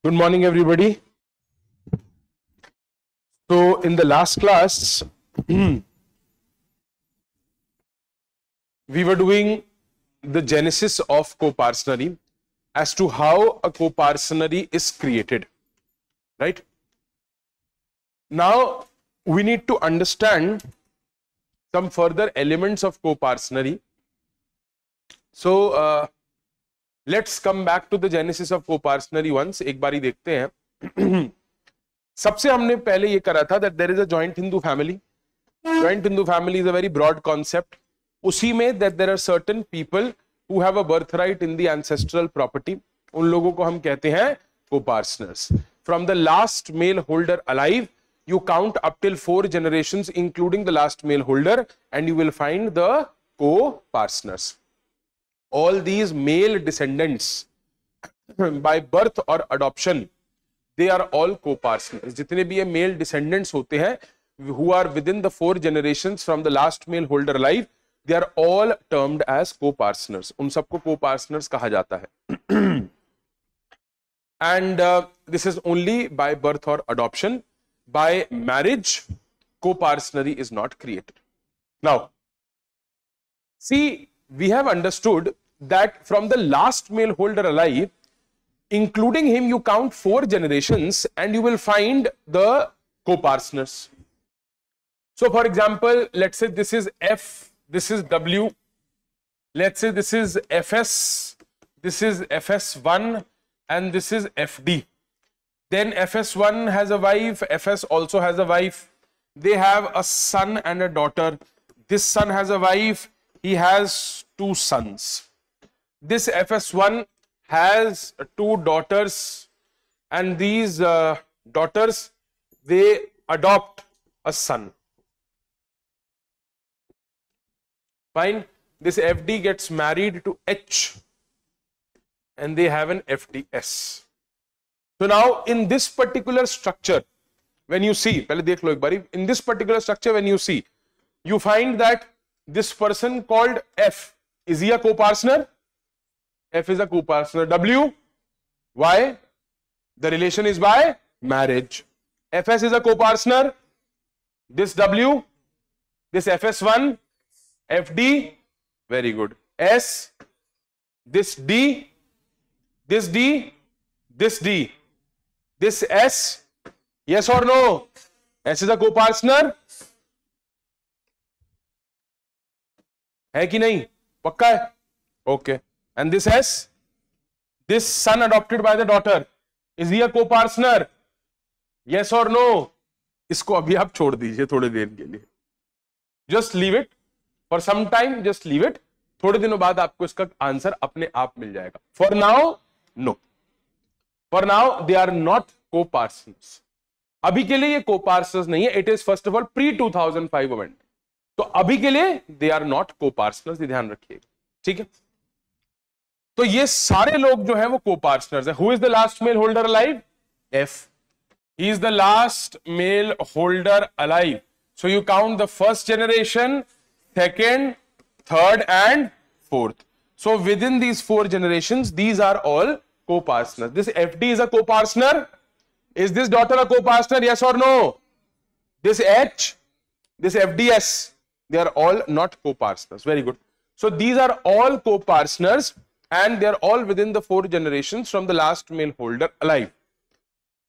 Good morning, everybody. So, in the last class, we were doing the genesis of coparcenary as to how a coparcenary is created, right? Now, we need to understand some further elements of coparcenary. So, let's come back to the genesis of coparcenary once. एक बारी देखते हैं. सबसे हमने पहले ये करा था that there is a joint Hindu family. Joint Hindu family is a very broad concept. उसी में that there are certain people who have a birthright in the ancestral property. उन लोगों को हम कहते हैं coparceners. From the last male holder alive, you count up till 4 generations, including the last male holder, and you will find the coparceners. All these male descendants by birth or adoption, they are all coparceners. जितने भी ये male descendants होते हैं who are within the 4 generations from the last male holder alive, they are all termed as coparceners. उन सबको coparceners कहा जाता है. And this is only by birth or adoption. By marriage, coparcenary is not created. Now, see, we have understood that from the last male holder alive, including him, you count 4 generations and you will find the coparceners. So, for example, let's say this is F, this is W, let's say this is FS, this is FS1, and this is FD. Then FS1 has a wife, FS also has a wife. They have a son and a daughter. This son has a wife, he has 2 sons. This FS1 has 2 daughters, and these daughters, they adopt a son. Fine. This FD gets married to H, and they have an FDS. So now in this particular structure, when you see, pehle dekh lo ek bari, in this particular structure when you see, you find that this person called F, is he a coparcener? F is a coparcener. W, why? The relation is by marriage. FS is a coparcener. This W, this FS1, FD, very good. S, this D, this D, this D, this S, yes or no? S is a coparcener. है कि नहीं? पक्का है? Okay. And this S, this son adopted by the daughter, is he a coparcener? Yes or no? इसको अभी आप छोड़ दीजिए थोड़ी देर के लिए. Just leave it for some time. Just leave it. थोड़े दिनों बाद आपको इसका आंसर अपने आप मिल जाएगा. For now, no. For now, they are not coparceners. अभी के लिए ये coparceners नहीं है. It is first of all pre-2005 event. तो अभी के लिए they are not coparceners. ध्यान रखिएगा. ठीक है. तो ये सारे लोग जो हैं वो coparceners हैं. Who is the last male holder alive? F. He is the last male holder alive. So you count the first generation, second, third, and fourth. So within these 4 generations, these are all coparceners. This FD is a coparcener. Is this daughter a coparcener? Yes or no? This H, this FDS, they are all not coparceners. Very good. So these are all coparceners, and they are all within the 4 generations from the last male holder alive.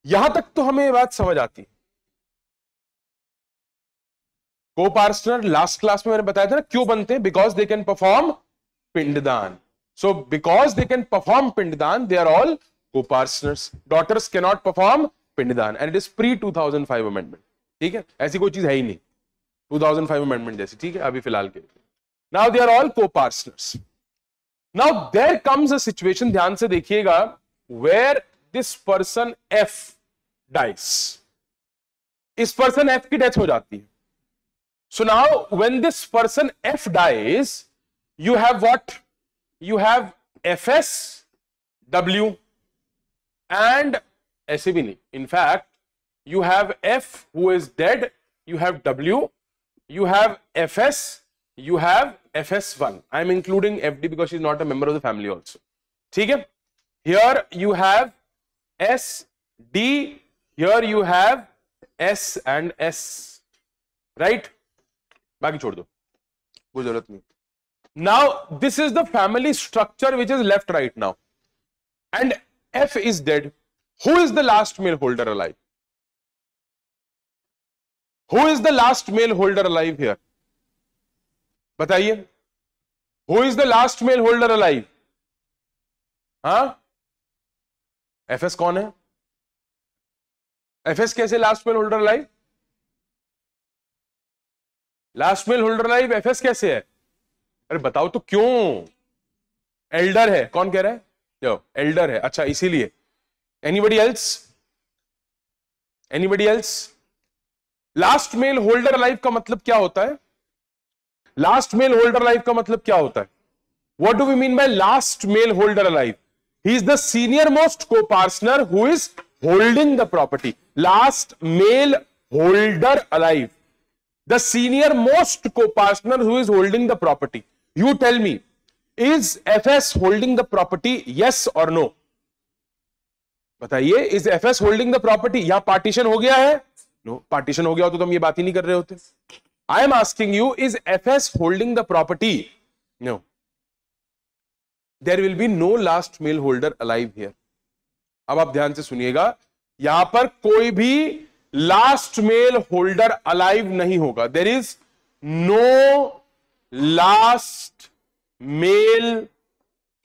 यहां तक तो हमें ये बात समझ आती है. Coparcener last class में मैंने बताया था ना क्यों बनते हैं? Because they can perform pinddaan. So because they can perform pinddaan, they are all coparceners. Daughters can not perform pinddaan, and it is pre 2005 amendment. ठीक है, ऐसी कोई चीज है ही नहीं 2005 अमेंडमेंट जैसी. ठीक है, अभी फिलहाल के लिए. Now they are all coparceners. Now there comes a situation, ध्यान से देखिएगा, where this person F dies. इस पर्सन F की डेथ हो जाती है. So now when this person F dies, you have what? You have FS, W, and ऐसे भी नहीं. In fact, you have F who is dead, you have W, you have FS, you have FS1. I am including FD because she is not a member of the family also. ठीक है? Here you have S, D, here you have S and S, right? बाकी छोड़ दो, कोई जरूरत नहीं. Now this is the family structure which is left right now, and F is dead. Who is the last male holder alive? Who is the last male holder alive here? बताइए. Who is the last male holder alive? हाँ, FS कौन है? FS कैसे last male holder alive? Last male holder alive FS कैसे है? अरे बताओ तो क्यों? एल्डर है. कौन कह रहा है? जो एल्डर है. अच्छा, इसीलिए. Anybody else? Anybody else? Last male holder alive का मतलब क्या होता है? लास्ट मेल होल्डर अलाइव का मतलब क्या होता है? What do we mean by last male holder alive? He is the senior most co-partner who is holding the property. Last male holder alive. The senior most co-partner who is holding the property. You tell me, is FS holding the property? Yes or no? बताइए, is FS holding the property? यहां partition हो गया है? No. Partition हो गया हो तो हम ये बात ही नहीं कर रहे होते. I am asking you, is FS holding the property? No. There will be no last male holder alive here. अब आप ध्यान से सुनिएगा, यहां पर कोई भी लास्ट मेल होल्डर अलाइव नहीं होगा. There is no last male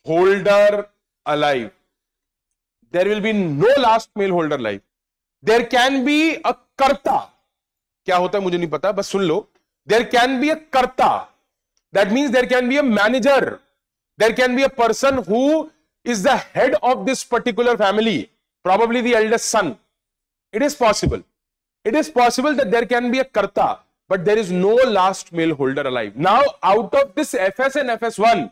holder alive. There will be no last male holder alive. There can be a karta. क्या होता है मुझे नहीं पता, बस सुन लो. देर कैन बी अ कर्ता. That means there can be a manager. There can be a person who is the head of this particular family, probably the eldest son. It is possible. It is possible that there can be a karta, but there is no last male holder alive. Now, out of this FS and FS1,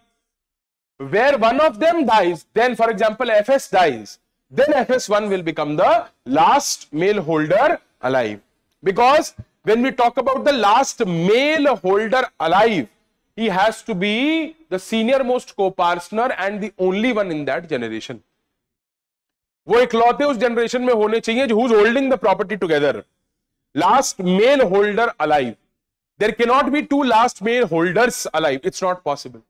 where one of them dies, then for example FS dies, then FS1 will become the last male holder alive. Because when we talk about the last male holder alive, he has to be the senior most co-partner and the only one in that generation. वो इकलौते उस generation में होने चाहिए जो who's holding the property together. Last male holder alive. There cannot be two last male holders alive. It's not possible.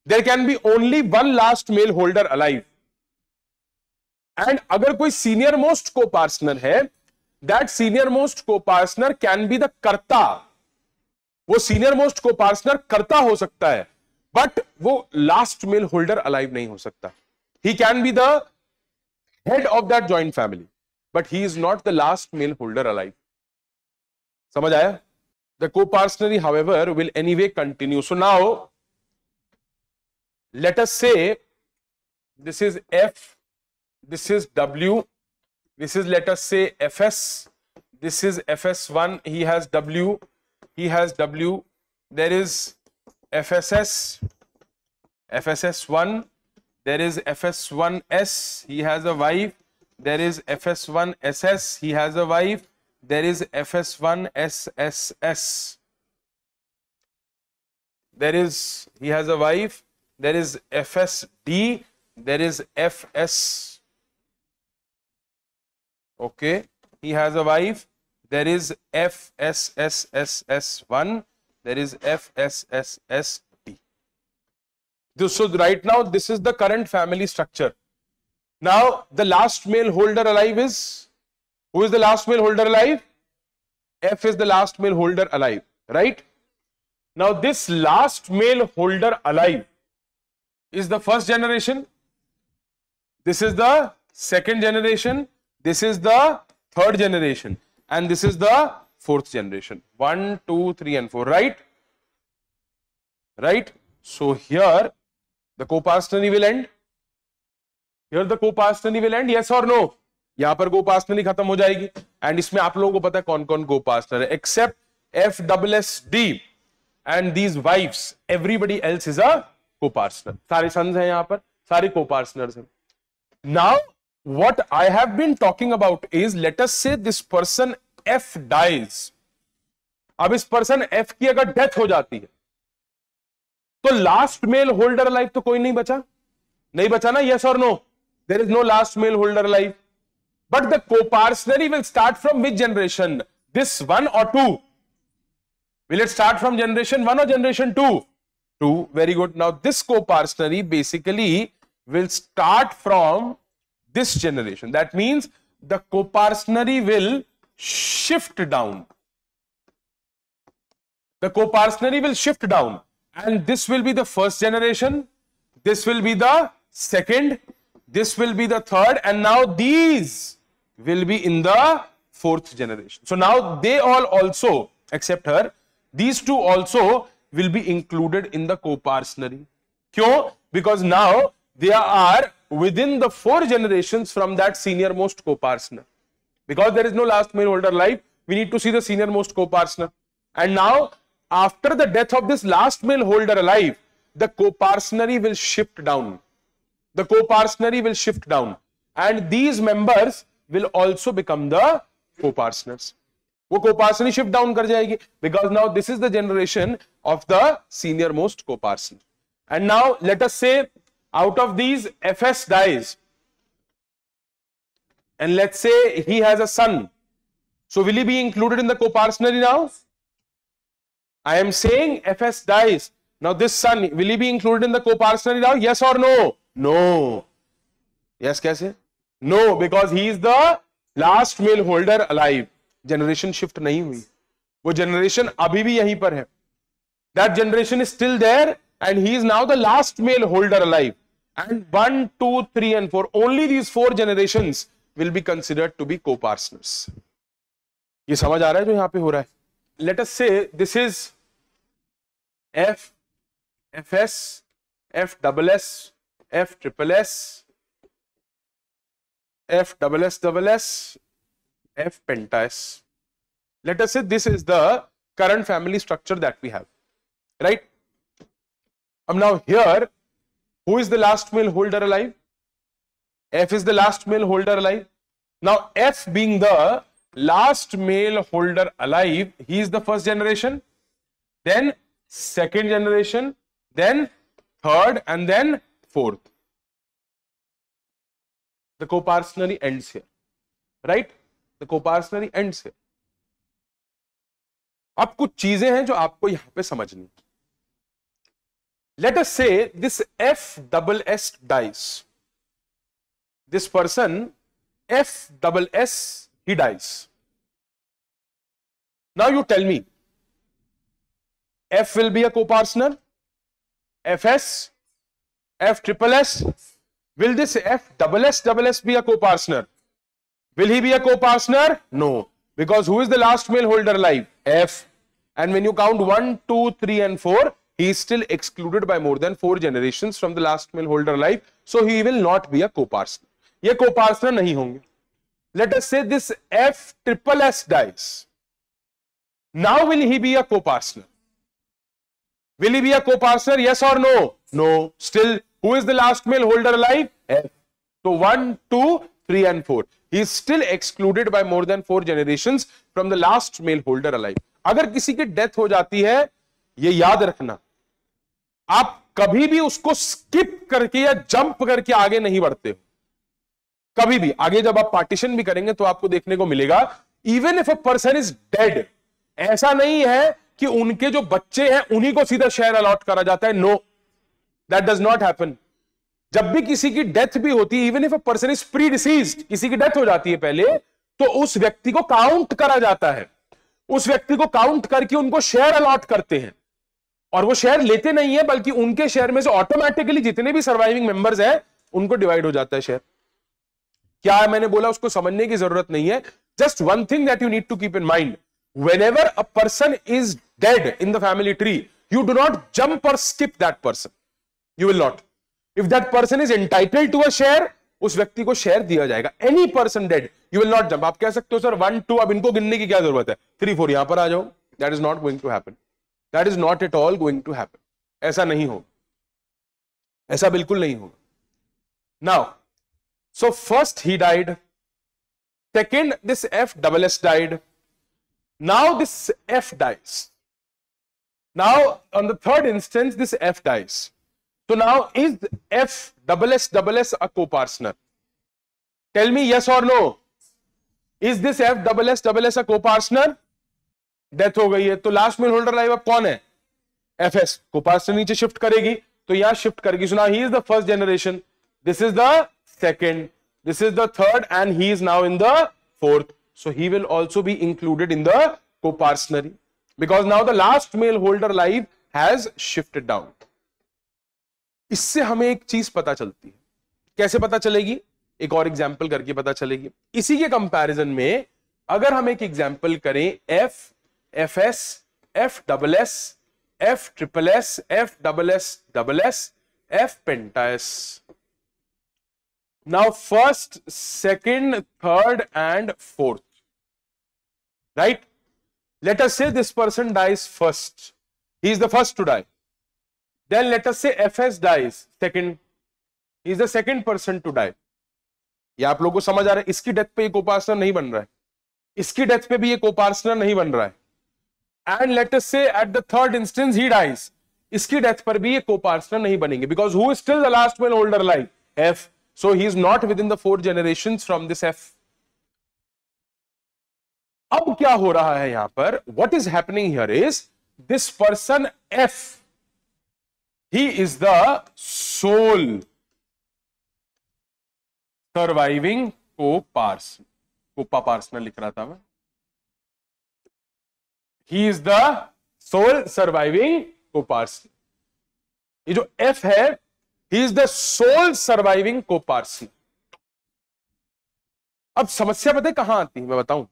There can be only one last male holder alive. And अगर कोई senior most co-partner है, that senior most co-partner can be the कर्ता. वो senior most को partner करता हो सकता है, बट वो लास्ट मेल होल्डर अलाइव नहीं हो सकता. He can be the head of that joint family, but he is not the last male holder alive. समझ आया? The coparcenary however will anyway continue. So now let us say this is F, this is W, this is let us say FS, this is FS1, he has W, he has W, there is FSS, FSS1, there is FS1S, he has a wife, there is FS1SS, he has a wife, there is FS1SSS, he has a wife, there is FSD, there is FS, okay, he has a wife. There is FSSSS1, there is FSSSD. So right now this is the current family structure. Now the last male holder alive is, who is the last male holder alive? F is the last male holder alive, right? Now this last male holder alive is the first generation, this is the second generation, this is the third generation, and this is the fourth generation. 1, 2, 3 and 4, right? Right? So here the co-partnering will end. Here the co-partnering will end, yes or no? यहां पर co-partnering खत्म हो जाएगी. And इसमें आप लोगों को पता है कौन कौन co-partner है, except FSSD and these wives, everybody else is a co-partner. सारे sons हैं यहां पर, सारे co-partners हैं. Now what I have been talking about is, let us say this person F dies. अब इस पर्सन F की अगर डेथ हो जाती है तो लास्ट मेल होल्डर अलाइव तो कोई नहीं बचा, नहीं बचा ना? यस और no? There is no last male holder alive. But the coparcenary will start from which generation? This one or two? Will it start from generation 1 or generation 2? 2. Very good. Now this coparcenary basically will start from this generation. That means the coparcenary will shift down. The coparcenary will shift down, and this will be the first generation, this will be the second, this will be the third, and now these will be in the fourth generation. So now they all also, except her, these two also will be included in the coparcenary. Kyun? Because now they are within the 4 generations from that senior most coparcener. Because there is no last male holder alive, we need to see the senior most coparcener. And now, after the death of this last male holder alive, the coparcenary will shift down. The coparcenary will shift down. And these members will also become the coparceners. वो coparcenary shift down कर जाएगी, because now this is the generation of the senior most coparcener. And now let us say out of these FS dies, and let's say he has a son. So will he be included in the coparcenary now? I am saying FS dies. Now this son, will he be included in the coparcenary now? Yes or no? No. Yes, कैसे? No, because he is the last male holder alive. Generation shift नहीं हुई. वो generation अभी भी यहीं पर है. That generation is still there, and he is now the last male holder alive. And 1, 2, 3, and 4, only these 4 generations will be considered to be coparceners. ये समझ आ रहा है जो यहाँ पे हो रहा है? Let us say this is F, FS, FSS, FSSS, FSSS, F penta S. Let us say this is the current family structure that we have, right? Now here, who is the last male holder alive? F is the last male holder alive. Now F being the last male holder alive, he is the first generation, then second generation, then third, and then fourth. The coparcenary ends here, right? The coparcenary ends here. अब कुछ चीजें हैं जो आपको यहां पे समझनी. Let us say this FSS dies. This person FSS, he dies. Now you tell me, F will be a coparcener, FS, FSSS. Will this FSSS be a coparcener? Will he be a coparcener? No. Because who is the last male holder alive? F. And when you count 1, 2, 3, and 4, he is still excluded by more than 4 generations from the last male holder alive. So he will not be a coparcener. ये coparcener नहीं होंगे. Let us say this FSSS dies. Now will he be a coparcener? Will he be a coparcener? Yes or no? No. Still, who is the last male holder alive? F. So 1, 2, 3, and 4. He is still excluded by more than 4 generations from the last male holder alive. अगर किसी की death हो जाती है, ये याद रखना, आप कभी भी उसको स्किप करके या जंप करके आगे नहीं बढ़ते हो. कभी भी आगे जब आप पार्टीशन भी करेंगे तो आपको देखने को मिलेगा, even if a person is dead, ऐसा नहीं है कि उनके जो बच्चे हैं उन्हीं को सीधा शेयर अलॉट करा जाता है. No, that does not happen. जब भी किसी की डेथ भी होती है, even if a person is pre deceased, किसी की डेथ हो जाती है पहले, तो उस व्यक्ति को काउंट करा जाता है. उस व्यक्ति को काउंट करके उनको शेयर अलॉट करते हैं, और वो शेयर लेते नहीं है, बल्कि उनके शेयर में से ऑटोमेटिकली जितने भी सर्वाइविंग मेंबर्स हैं उनको डिवाइड हो जाता है शेयर. क्या है मैंने बोला, उसको समझने की जरूरत नहीं है. Just one thing that you need to keep in mind, whenever a person is dead in the family tree, you do not jump or skip that person. You will not. If that person is entitled to a share, उस व्यक्ति को share दिया जाएगा. Any person dead, you will not jump. आप कह सकते हो sir 1, 2, अब इनको गिनने की क्या जरूरत है, 3, 4 यहां पर आ जाओ. That is not going to happen. That is not at all going to happen. ऐसा नहीं होगा, ऐसा बिल्कुल नहीं होगा. Now, so first he died. Second, this FSS died. Now this F dies. Now on the third instance, this F dies. So now is FSSS a coparcener? Tell me yes or no. Is this F double S a copartner? डेथ हो गई है, तो last male holder life अब कौन है? F S. कोपार्टनर नीचे shift करेगी तो यहां शिफ्ट करेगी। So now he is the first generation, this is the second, this is the third, and he is now in the fourth, so he will also be included in the copartnery because now the last male holder life has shifted down. इससे हमें एक चीज पता चलती है, कैसे पता चलेगी? एक और एग्जांपल करके पता चलेगी। इसी के कंपैरिजन में अगर हम एक एग्जांपल करें F, F S, F double S, F triple S, F double S, F penta S. Now first, second, third and fourth, right? Let us say this person dies first. He is the first to die. Then let us say FS dies second. He is the second person to die. ये आप लोगों को समझ आ रहा है? इसकी death पे ये कोपार्टनर नहीं बन रहा है, इसकी डेथ पे भी ये कोपार्टनर नहीं बन रहा है। And let us say at the third instance he dies. इसकी डेथ पर भी ये कोपार्टनर नहीं बनेंगे because who is still the last male holder life? F. So he is not within the 4 generations from this F. अब क्या हो रहा है यहां पर? What is happening here is this person F, he is the sole surviving copartner. कोपार्टनर लिख रहा था मैं। He is the sole surviving copartner. ये जो F है, he is the sole surviving copartner. अब समस्या पता है कहां आती है? मैं बताऊं,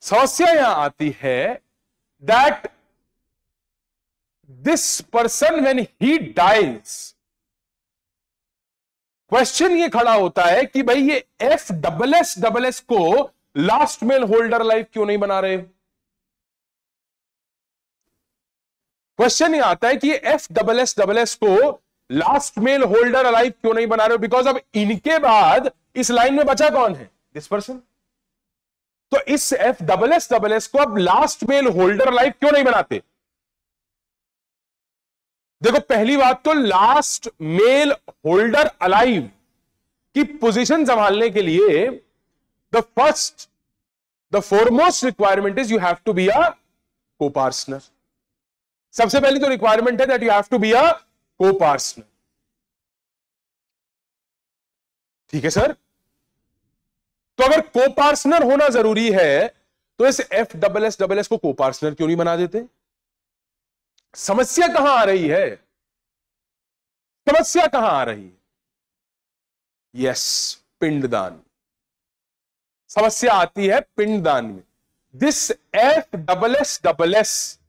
समस्या यहां आती है that this person when he dies, question ये खड़ा होता है कि भाई ये एफ डबल एस को लास्ट मेल होल्डर लाइफ क्यों नहीं बना रहे? क्वेश्चन ये आता है कि ये एफ डबल एस को लास्ट मेल होल्डर अलाइव क्यों नहीं बना रहे हो? बिकॉज अब इनके बाद इस लाइन में बचा कौन है? This person. तो इस एफ डबल एस को अब लास्ट मेल होल्डर अलाइव क्यों नहीं बनाते? देखो, पहली बात तो लास्ट मेल होल्डर अलाइव की पोजीशन संभालने के लिए the foremost requirement is you have to be a copartner. सबसे पहली तो रिक्वायरमेंट है that you have to be a copartner. ठीक है सर? तो अगर कोपार्टनर होना जरूरी है तो इस एफ डबल एस को कोपार्टनर क्यों नहीं बना देते? समस्या कहां आ रही है? समस्या कहां आ रही है? यस, पिंडदान। समस्या आती है पिंडदान में। This F double S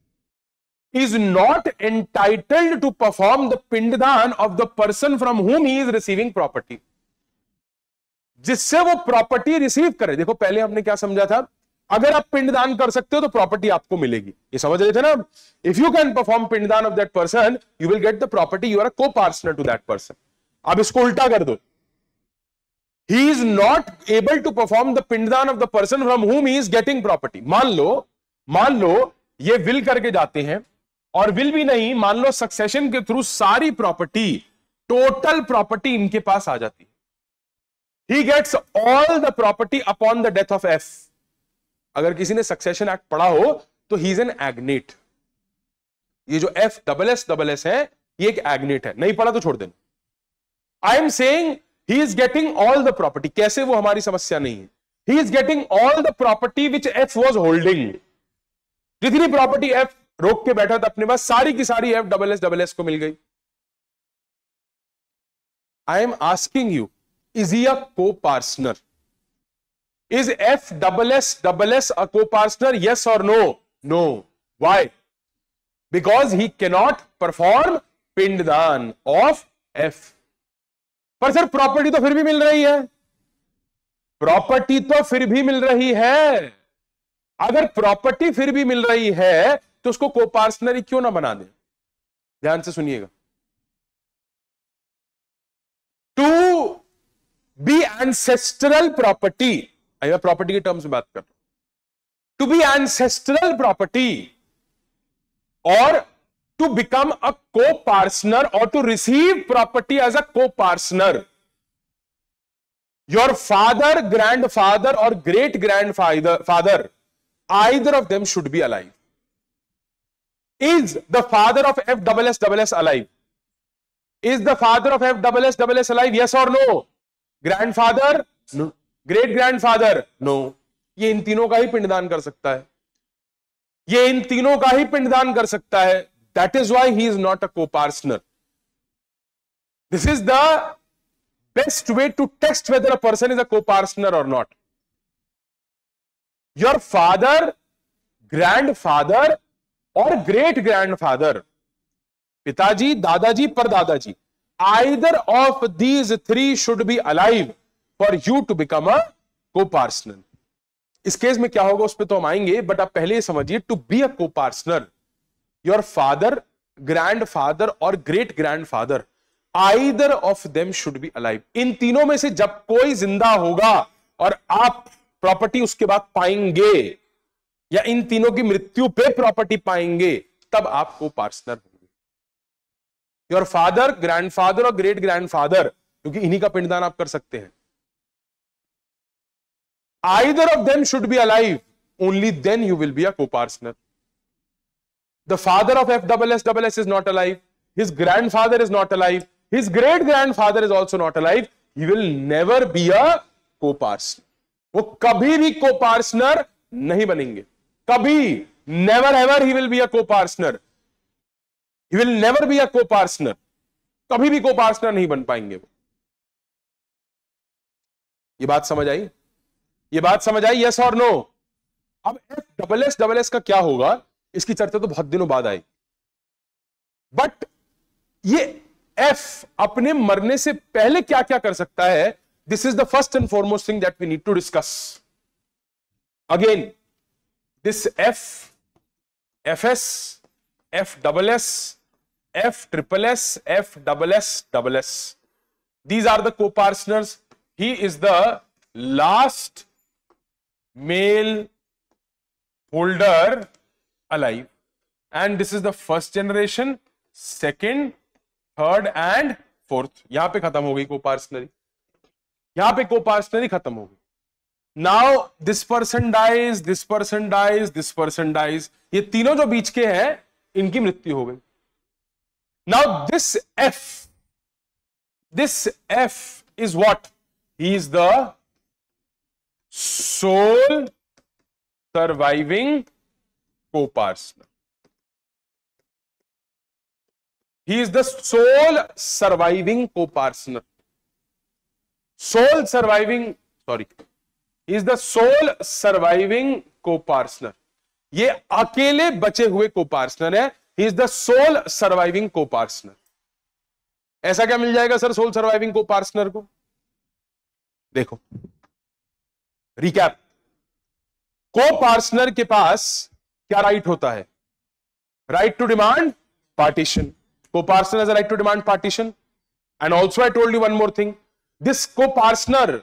is not entitled to perform the pinddan of the person from whom he is receiving property, जिससे वो प्रॉपर्टी रिसीव करे। देखो, पहले हमने क्या समझा था? अगर आप पिंडदान कर सकते हो तो प्रॉपर्टी आपको मिलेगी, ये समझ रहे थे ना? If you can perform pinddaan of that person, you will get the property, you are a copartner to that person. अब इसको उल्टा कर दो, he is not able to perform the pinddaan of the person from whom he is getting property. मान लो ये will करके जाते हैं, और विल भी नहीं, मान लो सक्सेशन के थ्रू सारी प्रॉपर्टी, टोटल प्रॉपर्टी इनके पास आ जाती है। He gets all the property upon the death of F. अगर किसी ने सक्सेशन एक्ट पढ़ा हो तो ही इज एन एग्नेट। ये जो एफ डबल एस है, ये एक एग्नेट है। नहीं पढ़ा तो छोड़ देना। I am saying he is getting all the property. कैसे? वो हमारी समस्या नहीं है। He is getting all the property which F was holding. जितनी प्रॉपर्टी एफ रोक के बैठा था अपने पास, सारी की सारी एफ डबल एस को मिल गई। I am asking you, is he a copartner? Is F double S a copartner? Yes और no? No. Why? Because he cannot perform pinddaan of F. पर सर, प्रॉपर्टी तो फिर भी मिल रही है। प्रॉपर्टी तो फिर भी मिल रही है। अगर प्रॉपर्टी फिर भी मिल रही है तो उसको को-पार्टनर क्यों ना बना दे? ध्यान से सुनिएगा। टू बी एंसेस्ट्रल प्रॉपर्टी, मैं प्रॉपर्टी के टर्म्स में बात कर रहा हूं। टू बी एंसेस्ट्रल प्रॉपर्टी और टू बिकम अ को-पार्टनर और to receive property as a copartner, Your father, grandfather, or great grandfather, either of them should be alive. Is the father of FSS alive? Is the father of FSS alive? Yes or no? Grandfather? No. Great grandfather? No. ये इन तीनों का ही पिंडदान कर सकता है, ये इन तीनों का ही पिंडदान कर सकता है. That is why he is not a co-parsoner. This is the best way to test whether a person is a co-parsoner or not. Your father, grandfather, or great grandfather, पिताजी, दादाजी, परदादाजी, either of these three should be alive for you to become a co-parsoner. इस case में क्या होगा उस पर तो हम आएंगे, बट आप पहले समझिए, to be a coparcener, your father, grandfather और great grandfather, either of them should be alive. इन तीनों में से जब कोई जिंदा होगा और आप प्रॉपर्टी उसके बाद पाएंगे, या इन तीनों की मृत्यु पे प्रॉपर्टी पाएंगे, तब आप को-पार्सनर होंगे. योर फादर, ग्रैंडफादर और ग्रेट ग्रैंडफादर, क्योंकि इन्हीं का पिंडदान आप कर सकते हैं. Either of them should be alive, only then you will be a co-parsoner. The father of FSS is not alive, his grandfather is not alive, his great grandfather is also not alive, he will never be a co-parsoner. वो कभी भी co-parsoner नहीं बनेंगे, कभी, never ever he will be a co-parsoner. He will never be a co-parsoner. कभी भी co-parsoner नहीं बन पाएंगे वो. ये बात समझ आई? ये बात समझ आई? यस और नो? अब FSS का क्या होगा, इसकी चर्चा तो बहुत दिनों बाद आई, बट ये F अपने मरने से पहले क्या क्या कर सकता है, this is the first and foremost thing that we need to discuss. Again, this F, FS, FSS, FSSS, FSS, these are the co-parsoners. He is the last male holder alive, and this is the first generation, second, third and fourth. यहां पे खत्म हो गई को-पार्सनरी, यहां पे को-पार्सनरी खत्म हो गई. Now this person dies, this person dies, this person dies, ये तीनों जो बीच के हैं इनकी मृत्यु हो गई. Now this F is what? He is the sole surviving co-parsoner. He is the sole surviving co-parsoner. Sole surviving, sorry. He is the sole surviving co-parsoner. ये अकेले बचे हुए co-parsoner है. He is the sole surviving co-parsoner. ऐसा क्या मिल जाएगा sir soul surviving को-पार्सनर को? देखो, रिकैप. को-पार्सनर के पास क्या राइट होता है? Right to demand partition. Co-parsoner has a right to demand partition. And also I told you one more thing. This co-parsoner,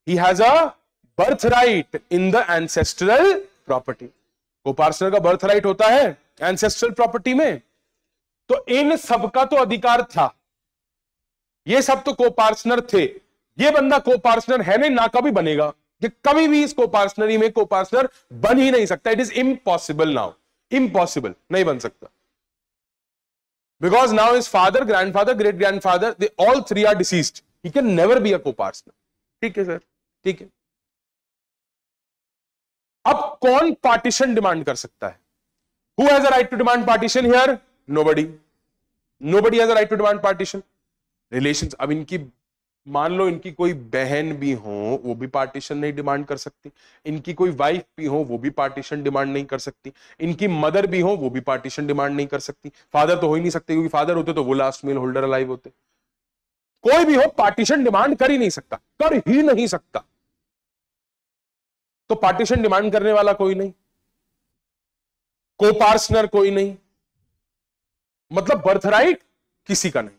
he has a birthright in the ancestral property. Co-parsoner का birthright होता है ancestral property में. तो इन सबका तो अधिकार था, ये सब तो co-parsoner थे. ये बंदा co-parsoner है नहीं, ना कभी बनेगा. कि कभी भी इस को-पार्सनरी में को-पार्सनर बन ही नहीं सकता. It is impossible now, impossible, नहीं बन सकता. Because now his father, grandfather, great grandfather, they all three are deceased. He can never be a co-parsoner. ठीक है सर, ठीक है. अब कौन पार्टीशन डिमांड कर सकता है? Who has a right to demand partition here? Nobody. Nobody has a right to demand partition. Relations. अब इनकी मान लो इनकी कोई बहन भी हो, वो भी पार्टीशन नहीं डिमांड कर सकती. इनकी कोई वाइफ भी हो, वो भी पार्टीशन डिमांड नहीं कर सकती. इनकी मदर भी हो, वो भी पार्टीशन डिमांड नहीं कर सकती. फादर तो हो ही नहीं सकते, क्योंकि फादर होते तो वो लास्ट मेल होल्डर अलाइव होते. कोई भी हो पार्टीशन डिमांड कर ही नहीं सकता, कर ही नहीं सकता. तो पार्टीशन डिमांड करने वाला कोई नहीं, को-पार्सनर कोई नहीं, मतलब बर्थराइट किसी का नहीं.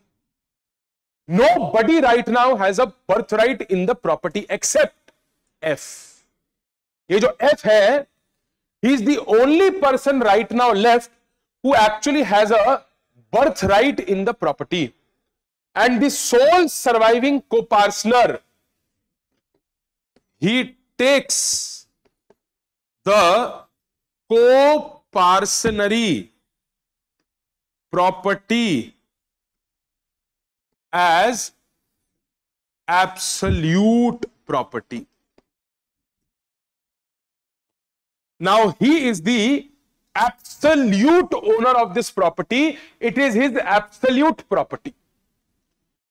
Nobody right now has a birthright in the property except F. ये जो F है, he is the only person right now left who actually has a birthright in the property. And the sole surviving co-parsoner he takes the co-parcenary property as absolute property. Now he is the absolute owner of this property. It is his absolute property.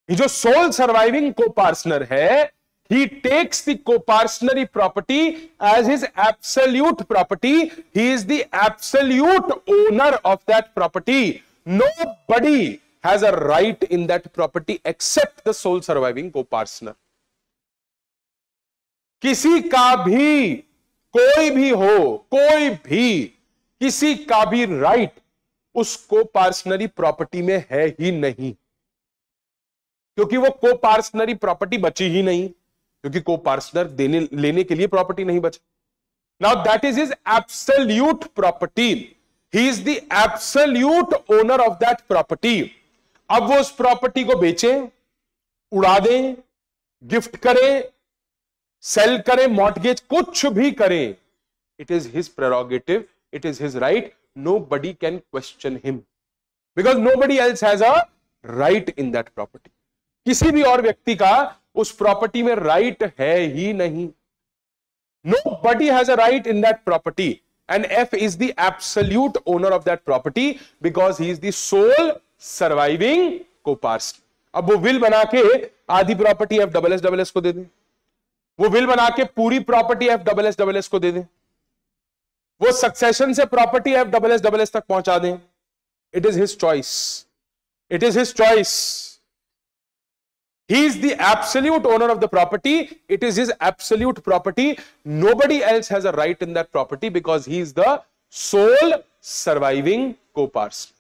ये जो soul surviving कोपार्टनर है, he takes the coparcenary property as his absolute property. He is the absolute owner of that property. Nobody has a right in that property except the sole surviving copartner. किसी का भी, कोई भी हो, कोई भी, किसी का भी राइट उस कोपार्टनरी प्रॉपर्टी में है ही नहीं, क्योंकि वो कोपार्टनरी प्रॉपर्टी बची ही नहीं, क्योंकि कोपार्टनर देने लेने के लिए प्रॉपर्टी नहीं बचा. Now that is his absolute property. He is the absolute owner of that property. अब वो उस प्रॉपर्टी को बेचे, उड़ा दें, गिफ्ट करें, सेल करें, मॉर्टगेज, कुछ भी करें, it is his prerogative, it is his right. Nobody can question him because nobody else has a right in that property. किसी भी और व्यक्ति का उस प्रॉपर्टी में राइट है ही नहीं. Nobody has a right in that property, and F is the absolute owner of that property because he is the sole surviving co-partner. अब वो विल बना के आधी प्रॉपर्टी FSS को दे दें, वो विल बना के पूरी प्रॉपर्टी FSS को दे दें, वो सक्सेशन से प्रॉपर्टी FSS तक पहुंचा दें. It is his choice, it is his choice. He is the absolute owner of the property. It is his absolute property. Nobody else has a right in that property because he is the sole surviving co-partner.